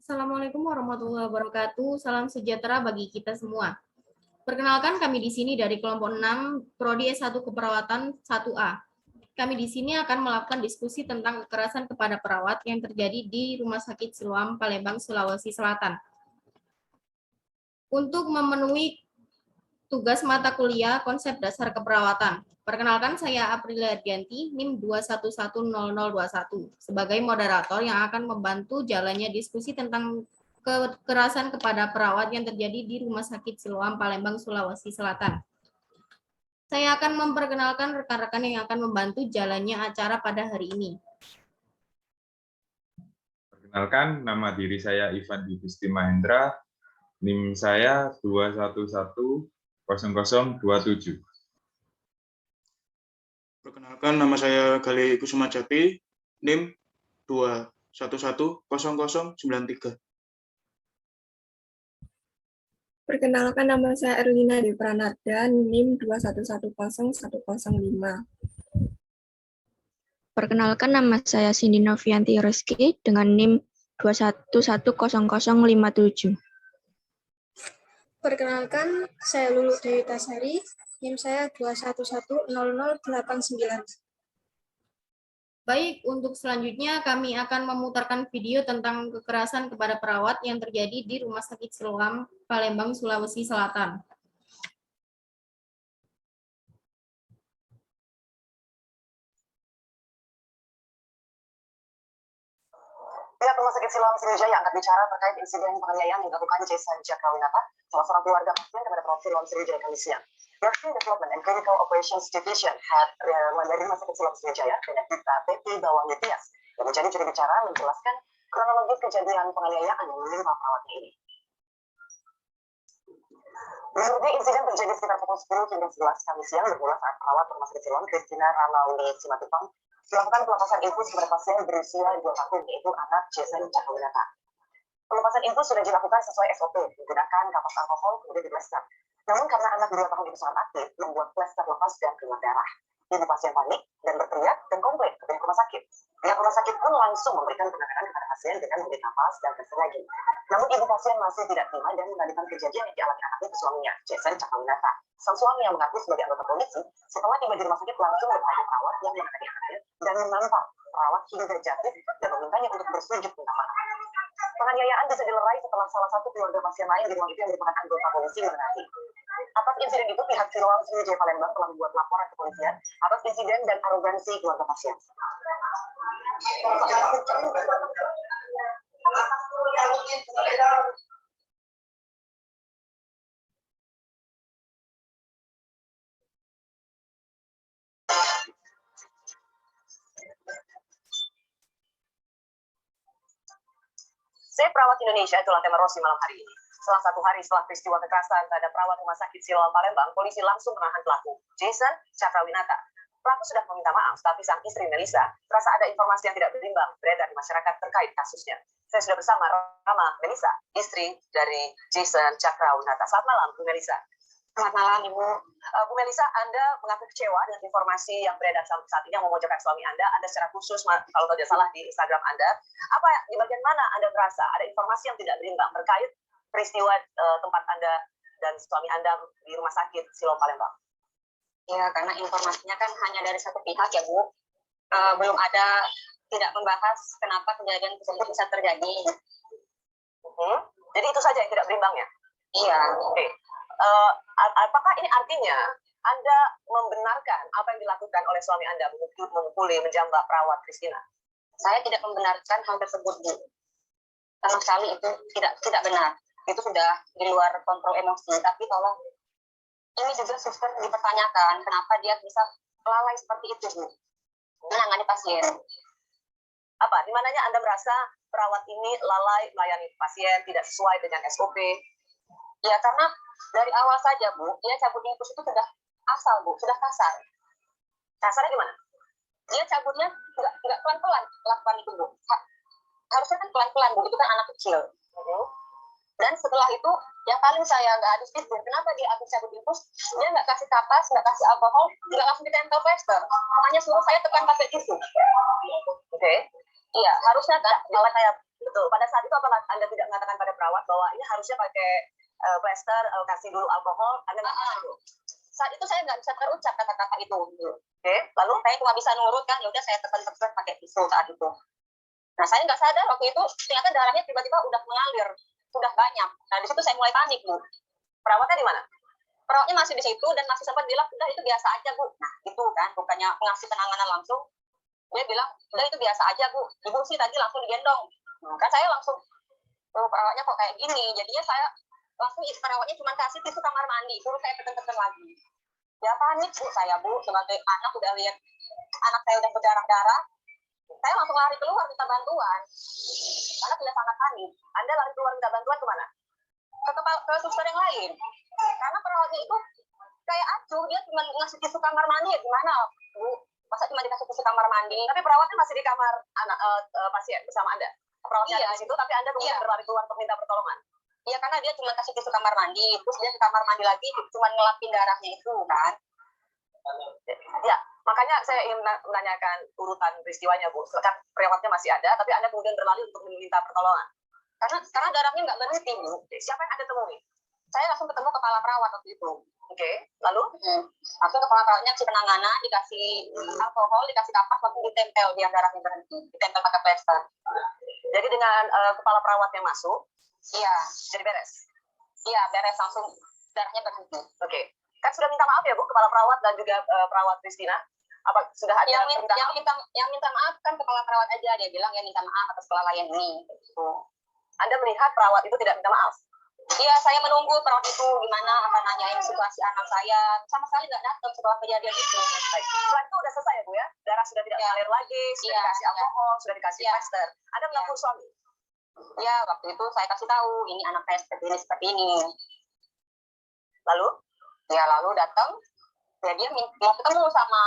Assalamualaikum warahmatullahi wabarakatuh. Salam sejahtera bagi kita semua. Perkenalkan kami di sini dari kelompok 6 Prodi S1 Keperawatan 1A. Kami di sini akan melakukan diskusi tentang kekerasan kepada perawat yang terjadi di Rumah Sakit Siloam, Palembang, Sulawesi Selatan. Untuk memenuhi tugas mata kuliah konsep dasar keperawatan. Perkenalkan saya Aprilia Ardianti, NIM 2110021, sebagai moderator yang akan membantu jalannya diskusi tentang kekerasan kepada perawat yang terjadi di Rumah Sakit Siloam, Palembang, Sulawesi Selatan. Saya akan memperkenalkan rekan-rekan yang akan membantu jalannya acara pada hari ini. Perkenalkan, nama diri saya Ivan Digusti Mahendra, NIM saya 2110027. Perkenalkan, nama saya Galih Kusuma Jati, NIM 2110093. Perkenalkan, nama saya Erlina Dewi Pranarda, NIM 2110105. Perkenalkan, nama saya Cindy Novianti Rizky dengan NIM 2110057. Perkenalkan, saya Lulu Dewi Tasari, NIM saya 2110089. Baik, untuk selanjutnya kami akan memutarkan video tentang kekerasan kepada perawat yang terjadi di Rumah Sakit Siloam, Palembang, Sulawesi Selatan. Pihak Rumah Sakit Siloam Sriwijaya angkat bicara terkait insiden penganiayaan yang dilakukan Jason Cakrawinata, salah seorang keluarga pasien kepada Prof. Siloam Sriwijaya kami siang. Nursing Development and Clinical Operations Division Head dari Rumah Sakit Siloam Sriwijaya, Benedikta Pepi Bawang Tias, yang menjadi juru bicara menjelaskan kronologis kejadian penganiayaan yang menimpa perawatnya ini. Menurutnya, insiden terjadi sekitar pukul 10 hingga 11 Kamis siang bermula saat perawat Rumah Sakit Siloam Christina Ramauli Simatupang melakukan pelepasan infus kepada pasien berusia 2 tahun, yaitu anak Jason Cakrawinata. Pelepasan infus sudah dilakukan sesuai SOP, menggunakan kapas alkohol kemudian diplester. Namun karena anak 2 tahun itu sangat aktif, membuat plester lepas dan keluar darah. Ibu pasien panik dan berteriak dan komplain ke pihak rumah sakit. Pihak rumah sakit pun langsung memberikan penanganan kepada pasien dengan memberi napas dan plester lagi. Namun ibu pasien masih tidak terima dan mengalihkan kejadian yang dialami anaknya ke suaminya, Jason Cakrawinata. Sang suami yang mengaku sebagai anggota polisi, setelah tiba di rumah sakit langsung bertanya perawat yang menangani anaknya dan menantang perawat hingga jatuh dan memintanya untuk bersujud minta maaf. Penganiayaan bisa dilerai setelah salah satu keluarga pasien lain di ruang itu yang merupakan anggota polisi mengenai. Atas insiden itu, pihak Siloam Sriwijaya Palembang telah membuat laporan ke polisian atas insiden dan arogansi keluarga pasien. Save Perawat Indonesia, itulah tema Rosi malam hari ini. Setelah 1 hari setelah peristiwa kekerasan terhadap perawat Rumah Sakit Siloam Palembang, polisi langsung menahan pelaku, Jason Cakrawinata. Pelaku sudah meminta maaf, tapi sang istri Melisa merasa ada informasi yang tidak berimbang beredar di masyarakat terkait kasusnya. Saya sudah bersama Rama Melisa, istri dari Jason Cakrawinata. Selamat malam, Bu Melisa. Selamat malam, Ibu. Bu Melisa, Anda mengaku kecewa dengan informasi yang beredar sampai saat ini yang memojokkan suami Anda. Anda secara khusus, kalau tidak salah di Instagram Anda, apa di bagian mana Anda merasa ada informasi yang tidak berimbang terkait peristiwa tempat Anda dan suami Anda di Rumah Sakit Siloam Palembang? Ya, karena informasinya kan hanya dari satu pihak ya, Bu. Belum ada, tidak membahas kenapa kejadian tersebut bisa terjadi. Jadi itu saja yang tidak berimbang ya? Iya. Oke. Apakah ini artinya Anda membenarkan apa yang dilakukan oleh suami Anda, memukuli, menjambak perawat Christina? Saya tidak membenarkan hal tersebut, Bu. Sama sekali itu tidak benar. Itu sudah di luar kontrol emosi. Tapi tolong, ini juga suster dipertanyakan kenapa dia bisa lalai seperti itu, Bu, menangani pasien. Apa? Di mananya Anda merasa perawat ini lalai melayani pasien, tidak sesuai dengan SOP? Ya, karena dari awal saja, Bu, dia cabut infus itu sudah asal, Bu, sudah kasar. Kasarnya gimana? Dia cabutnya nggak pelan-pelan lakukan itu, Bu. Harusnya kan pelan-pelan, Bu, itu kan anak kecil. Dan setelah itu, yang paling saya nggak habis pikir, kenapa dia habis cabut infus, dia nggak kasih kapas, nggak kasih alkohol, nggak langsung ditempel plester. Hanya suruh saya tekan pakai tisu. Oke. Iya, harusnya kan, kalau kayak betul. Pada saat itu apakah Anda tidak mengatakan pada perawat bahwa ini harusnya pakai plester, kasih dulu alkohol? Anda nggak pernah itu? Saat itu saya nggak bisa terucap kata-kata itu. Oke, lalu Saya cuma bisa nurut kan, ya udah saya tekan-tekan pakai pisau saat itu. Nah, saya nggak sadar waktu itu ternyata darahnya tiba-tiba udah mengalir, udah banyak. Nah, di situ saya mulai panik, Bu. perawatnya di mana? Perawatnya masih di situ dan masih sempat bilang, udah itu biasa aja, Bu. Nah, itu kan, bukannya ngasih penanganan langsung. Dia bilang, udah itu biasa aja, Bu. Ibu sih tadi langsung digendong. Kan saya langsung, oh, perawatnya kok kayak gini. Jadinya saya langsung perawatnya cuma kasih tisu kamar mandi, suruh saya tekan-tekan lagi. Ya panik, Bu, saya, Bu. Sebagai anak udah lihat anak saya udah berdarah-darah, saya langsung lari keluar minta bantuan. Karena sudah sangat panik. Anda lari keluar minta bantuan kemana? Ke suster yang lain. Karena perawatnya itu kayak acuh, dia cuma ngasih tisu kamar mandi, ya gimana, Bu? Masa cuma dikasih tisu kamar mandi? Tapi perawatnya masih di kamar anak pasien bersama Anda. Perawatnya Iya. ada di situ, tapi Anda kemudian Iya. berlari keluar untuk minta pertolongan. Iya, karena dia cuma kasih tisu kamar mandi, terus dia ke kamar mandi lagi, cuma ngelapin darahnya itu, kan. Ya, makanya saya ingin menanyakan urutan peristiwanya, Bu. Kan perawatnya masih ada, tapi Anda kemudian berlari untuk meminta pertolongan. Karena darahnya nggak berhenti, Bu. Siapa yang Anda temui? Saya langsung ketemu kepala perawat waktu itu. Oke, lalu? Langsung kepala perawatnya kasih penanganan, dikasih alkohol, dikasih kapas, langsung ditempel biar darahnya berhenti. Ditempel pakai plester. Jadi dengan kepala perawat yang masuk, Iya, jadi beres. iya, beres langsung darahnya berhenti. Oke, kan sudah minta maaf ya, Bu, kepala perawat dan juga perawat Christina. Apa sudah ada Yang permintaan? minta maaf kan kepala perawat aja, dia bilang ya minta maaf atas kelalaian ini. Gitu. Anda melihat perawat itu tidak minta maaf? Iya, saya menunggu perawat itu gimana akan nanyain situasi anak saya. Sama sekali nggak datang setelah kejadian itu. Baik. Setelah itu sudah selesai ya, Bu ya? Darah sudah tidak mengalir lagi, sudah Iya, dikasih iya. alkohol, sudah dikasih Iya. plester. Anda menelpon suami? Ya, waktu itu saya kasih tahu ini anak saya seperti ini. Lalu? Ya, lalu datang, ya dia mau ketemu sama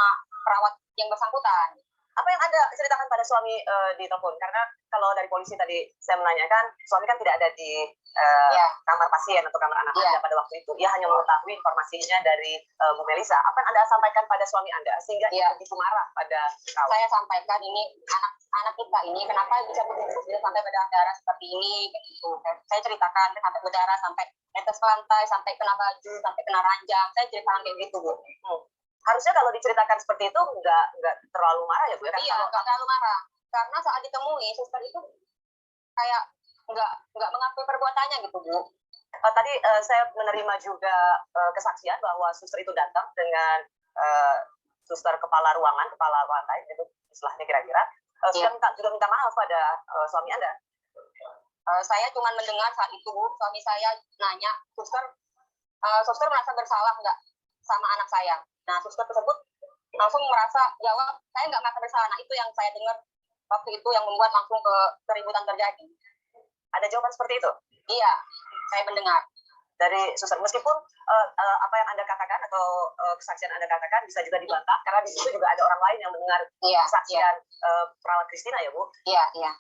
perawat yang bersangkutan. Apa yang Anda ceritakan pada suami di telepon? Karena kalau dari polisi tadi saya menanyakan, suami kan tidak ada di Ya. kamar pasien atau kamar anak Iya. Anda pada waktu itu. Ia hanya mengetahui informasinya dari Bu Melisa. Apa yang Anda sampaikan pada suami Anda sehingga ia Iya. begitu marah pada perawat? Saya sampaikan ini anak kita ini kenapa bisa begitu sampai berdarah seperti ini kayak gitu. Saya ceritakan sampai berdarah, sampai netes ke lantai, sampai kena baju, sampai kena ranjang. Saya ceritakan kayak gitu, Bu. Harusnya kalau diceritakan seperti itu nggak terlalu marah ya, Bu? Kan Iya, nggak terlalu marah. Karena saat ditemui, suster itu kayak nggak mengakui perbuatannya gitu, Bu. Tadi saya menerima juga kesaksian bahwa suster itu datang dengan suster kepala ruangan, kepala lantai, itu istilahnya kira-kira. Juga minta maaf pada suami Anda. Saya cuma mendengar saat itu, Bu, suami saya nanya, suster merasa bersalah nggak sama anak saya? Nah, suster tersebut langsung merasa jawab, saya nggak merasa bersalah. Nah, itu yang saya dengar waktu itu yang membuat langsung keributan terjadi. Ada jawaban seperti itu? Iya, saya mendengar. Dari suster, meskipun apa yang Anda katakan atau kesaksian Anda katakan bisa juga dibantah, karena di situ juga ada orang lain yang mendengar Iya, kesaksian perawat Christina ya, Bu? iya.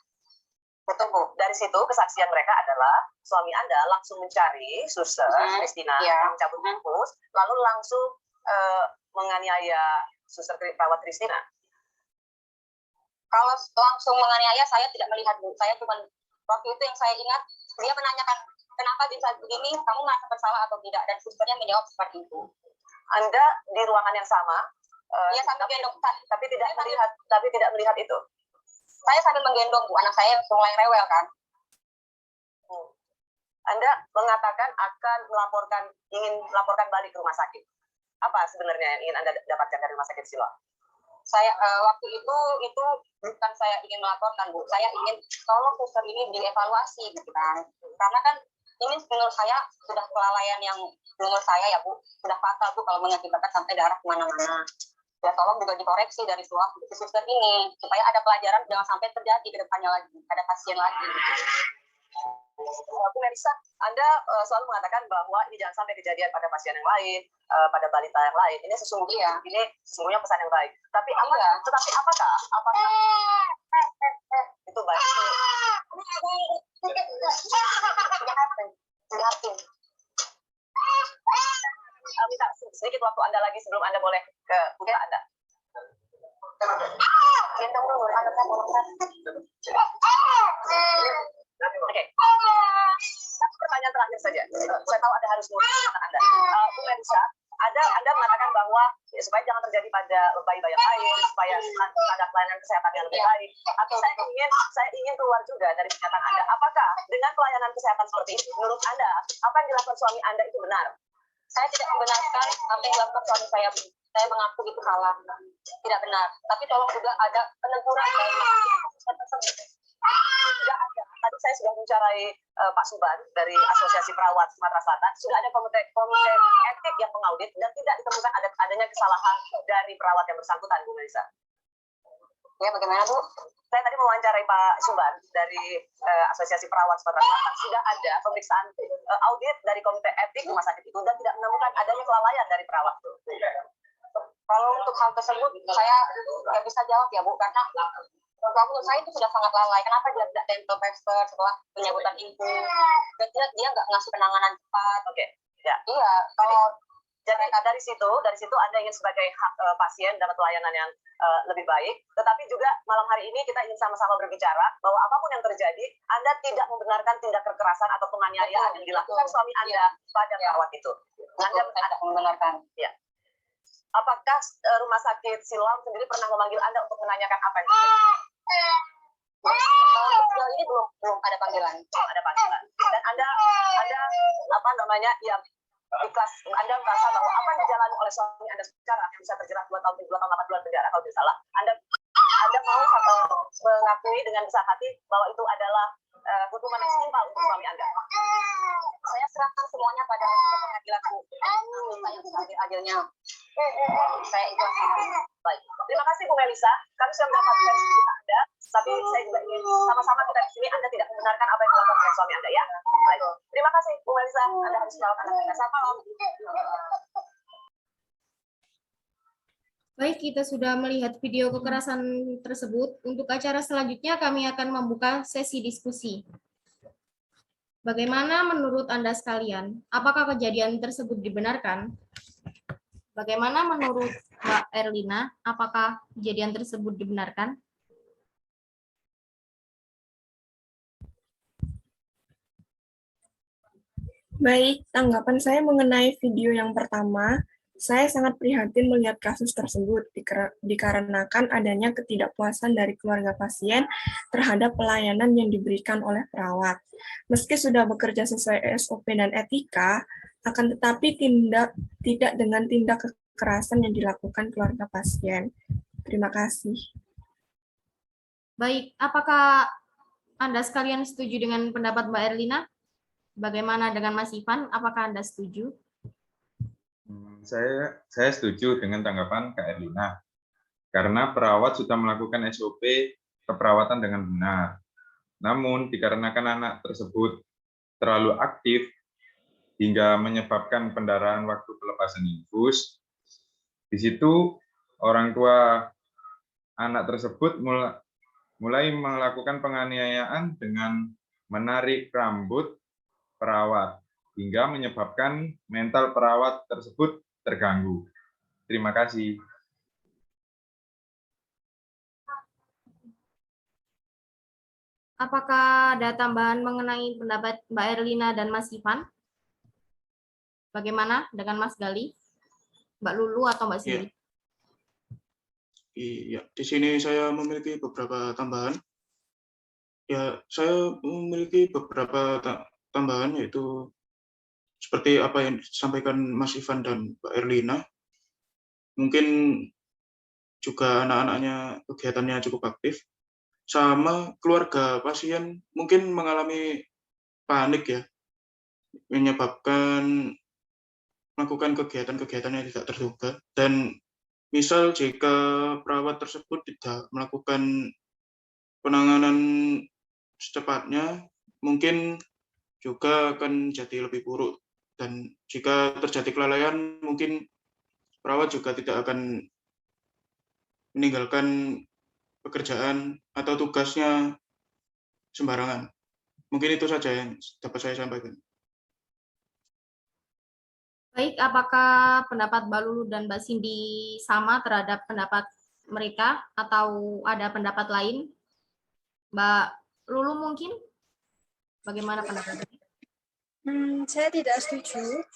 Betul, Bu. Dari situ kesaksian mereka adalah suami Anda langsung mencari suster Christina Iya. yang mencabut infus, lalu langsung menganiaya suster perawat Christina. Kalau langsung menganiaya, saya tidak melihat, Bu. Saya cuma, waktu itu yang saya ingat, dia menanyakan, kenapa bisa begini, kamu merasa bersalah atau tidak? Dan susternya menjawab seperti itu. Anda di ruangan yang sama, Dia sambil gendong, tapi tidak melihat itu. saya sambil menggendong, Bu. Anak saya mulai rewel, kan. Anda mengatakan ingin melaporkan balik ke rumah sakit. Apa sebenarnya yang ingin Anda dapatkan dari rumah sakit Siloam? Saya waktu itu bukan saya ingin melaporkan, Bu. Saya ingin tolong suster ini dievaluasi gitu kan. Karena kan ini menurut saya sudah kelalaian yang menurut saya ya, Bu, sudah fatal, Bu, kalau mengakibatkan sampai darah kemana-mana. Ya tolong juga dikoreksi dari suster ini supaya ada pelajaran jangan sampai terjadi ke depannya lagi, ada pasien lagi. Bu Melisa, Anda selalu mengatakan bahwa ini jangan sampai kejadian pada pasien yang lain, pada balita yang lain. Ini sesungguhnya pesan yang baik. Tapi apakah itu baik? Minta sedikit waktu Anda lagi sebelum Anda boleh ke putra Anda. Gendong dulu, anak saya. terakhir saja. Saya tahu Anda harus mengatakan Anda. Bu Melisa, Anda mengatakan bahwa supaya jangan terjadi pada bayi-bayi yang lain, supaya standar pelayanan kesehatan yang lebih baik. Atau saya ingin keluar juga dari pernyataan Anda. Apakah dengan pelayanan kesehatan seperti ini, menurut Anda, apa yang dilakukan suami Anda itu benar? Saya tidak membenarkan apa yang dilakukan suami saya. Saya mengaku itu salah, tidak benar. Tapi tolong juga ada peneguran dari tidak ada. Tadi saya sudah mencarai Pak Suban dari Asosiasi Perawat Sumatera Selatan. Sudah ada komite etik yang mengaudit dan tidak ditemukan adanya kesalahan dari perawat yang bersangkutan, Bu Melisa. Ya, bagaimana Bu? Saya tadi mewawancarai Pak Suban dari Asosiasi Perawat Sumatera Selatan. Sudah ada pemeriksaan audit dari komite etik rumah sakit itu dan tidak menemukan adanya kelalaian dari perawat itu. Kalau untuk hal tersebut, saya nggak bisa jawab ya Bu, karena menurut saya itu sudah sangat lalai. Kenapa dia tidak tempel plaster setelah penyebutan info? Dan dia nggak ngasih penanganan cepat. Oke, ya. Iya. Jadi dari situ Anda ingin sebagai pasien dapat pelayanan yang lebih baik. Tetapi juga malam hari ini kita ingin sama-sama berbicara bahwa apapun yang terjadi, Anda tidak membenarkan tindak kekerasan atau penganiayaan yang dilakukan suami Anda pada perawat itu. Anda membenarkan. Ya. Apakah rumah sakit Siloam sendiri pernah memanggil Anda untuk menanyakan apa yang terjadi? Sejauh ini belum ada panggilan. Dan Anda apa namanya ya ikhlas. Anda merasa bahwa apa yang dijalani oleh suami Anda sekarang yang bisa terjerat 2 tahun 8 bulan penjara kalau tidak salah. Anda mau mengakui dengan besar hati bahwa itu adalah hukuman yang setimpal untuk suami Anda. Saya serahkan semuanya pada pengadilan Bu. Minta yang seadil-adilnya. Saya ikhlas. Baik. Terima kasih Bu Melisa. Kami sudah mendapat versi Anda, tapi saya juga ingin sama-sama kita di sini Anda tidak membenarkan apa yang dilakukan oleh suami Anda ya. Baik. Terima kasih Bu Melisa. Anda harus merawat anak Anda. Selamat malam. Baik, kita sudah melihat video kekerasan tersebut. Untuk acara selanjutnya kami akan membuka sesi diskusi. Bagaimana menurut Anda sekalian? Apakah kejadian tersebut dibenarkan? Bagaimana menurut Mbak Erlina? Apakah kejadian tersebut dibenarkan? Baik, tanggapan saya mengenai video yang pertama, saya sangat prihatin melihat kasus tersebut dikarenakan adanya ketidakpuasan dari keluarga pasien terhadap pelayanan yang diberikan oleh perawat. Meski sudah bekerja sesuai SOP dan etika, akan tetapi tidak dengan tindak kekerasan yang dilakukan keluarga pasien. Terima kasih. Baik, apakah Anda sekalian setuju dengan pendapat Mbak Erlina? Bagaimana dengan Mas Ivan? Apakah Anda setuju? Saya setuju dengan tanggapan Kak Erlina. Karena perawat sudah melakukan SOP keperawatan dengan benar. Namun, dikarenakan anak tersebut terlalu aktif hingga menyebabkan pendarahan waktu pelepasan infus, di situ orang tua anak tersebut mulai melakukan penganiayaan dengan menarik rambut perawat, hingga menyebabkan mental perawat tersebut terganggu. Terima kasih. Apakah ada tambahan mengenai pendapat Mbak Erlina dan Mas Ivan? Bagaimana dengan Mas Gali? Mbak Lulu atau Mbak Cindy? Iya, di sini saya memiliki beberapa tambahan. Ya, saya memiliki beberapa tambahan, yaitu seperti apa yang disampaikan Mas Ivan dan Mbak Erlina. Mungkin juga anak-anaknya kegiatannya cukup aktif. Sama keluarga pasien mungkin mengalami panik ya, menyebabkan melakukan kegiatan-kegiatan yang tidak terduga. Dan misal jika perawat tersebut tidak melakukan penanganan secepatnya, mungkin juga akan jadi lebih buruk. Dan jika terjadi kelalaian, mungkin perawat juga tidak akan meninggalkan pekerjaan atau tugasnya sembarangan. Mungkin itu saja yang dapat saya sampaikan. Baik, apakah pendapat Mbak Lulu dan Mbak Cindy sama terhadap pendapat mereka atau ada pendapat lain? Mbak Lulu mungkin? Bagaimana pendapatnya? Saya tidak setuju.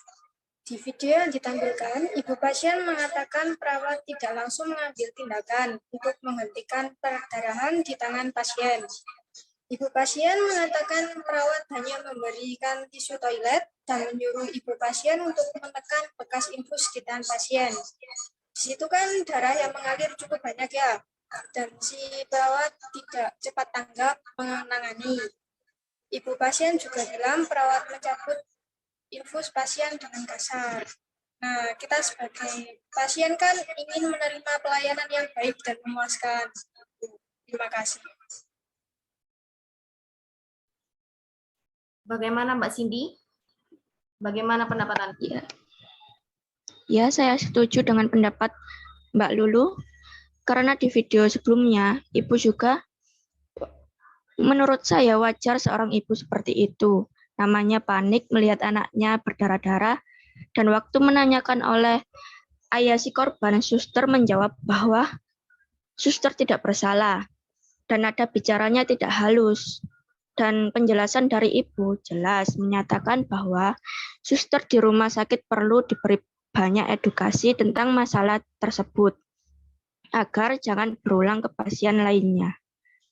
Di video yang ditampilkan, ibu pasien mengatakan perawat tidak langsung mengambil tindakan untuk menghentikan perdarahan di tangan pasien. Ibu pasien mengatakan perawat hanya memberikan tisu toilet dan menyuruh ibu pasien untuk menekan bekas infus di tangan pasien. Di situ kan darah yang mengalir cukup banyak ya, dan si perawat tidak cepat tanggap menangani. Ibu pasien juga bilang perawat mencabut infus pasien dengan kasar. Nah, kita sebagai pasien kan ingin menerima pelayanan yang baik dan memuaskan. Terima kasih. Bagaimana Mbak Cindy? Bagaimana pendapat Anda? Ya, saya setuju dengan pendapat Mbak Lulu, karena di video sebelumnya, Ibu juga, menurut saya wajar seorang ibu seperti itu. Namanya panik melihat anaknya berdarah-darah, dan waktu menanyakan oleh ayah si korban, suster menjawab bahwa suster tidak bersalah, dan nada bicaranya tidak halus. Dan penjelasan dari ibu jelas menyatakan bahwa suster di rumah sakit perlu diberi banyak edukasi tentang masalah tersebut, agar jangan berulang ke pasien lainnya.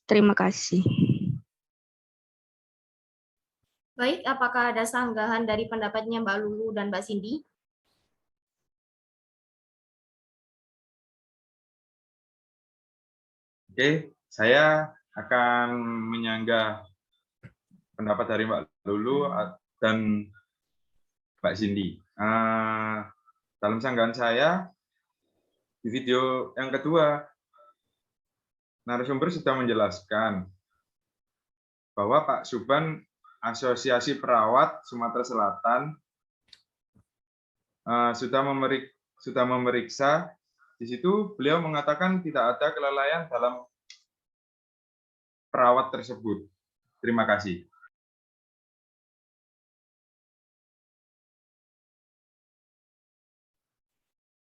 Terima kasih. Baik, apakah ada sanggahan dari pendapatnya Mbak Lulu dan Mbak Cindy? Oke, saya akan menyanggah pendapat dari Mbak Lulu dan Mbak Cindy. Dalam sanggahan saya, di video yang kedua, narasumber sudah menjelaskan bahwa Pak Suban, Asosiasi Perawat Sumatera Selatan, sudah memeriksa. Di situ beliau mengatakan tidak ada kelalaian dalam perawat tersebut. Terima kasih.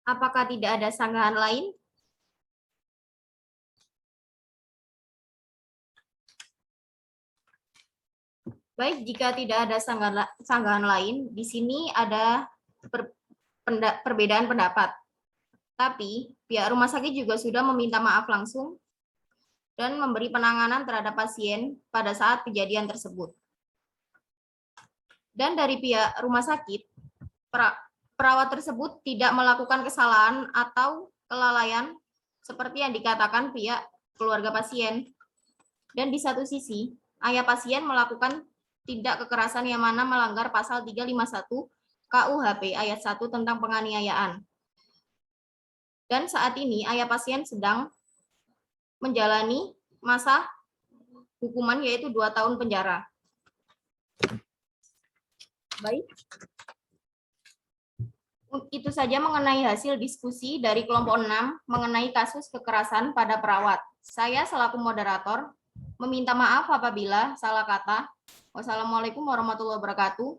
Apakah tidak ada sanggahan lain? Baik, jika tidak ada sanggahan lain, di sini ada perbedaan pendapat. Tapi pihak rumah sakit juga sudah meminta maaf langsung dan memberi penanganan terhadap pasien pada saat kejadian tersebut. Dan dari pihak rumah sakit, perawat tersebut tidak melakukan kesalahan atau kelalaian seperti yang dikatakan pihak keluarga pasien. Dan di satu sisi, ayah pasien melakukan tindak kekerasan yang mana melanggar pasal 351 KUHP ayat 1 tentang penganiayaan. Dan saat ini ayah pasien sedang menjalani masa hukuman yaitu 2 tahun penjara. Baik. Itu saja mengenai hasil diskusi dari kelompok 6 mengenai kasus kekerasan pada perawat. Saya selaku moderator meminta maaf apabila salah kata. Wassalamualaikum warahmatullahi wabarakatuh.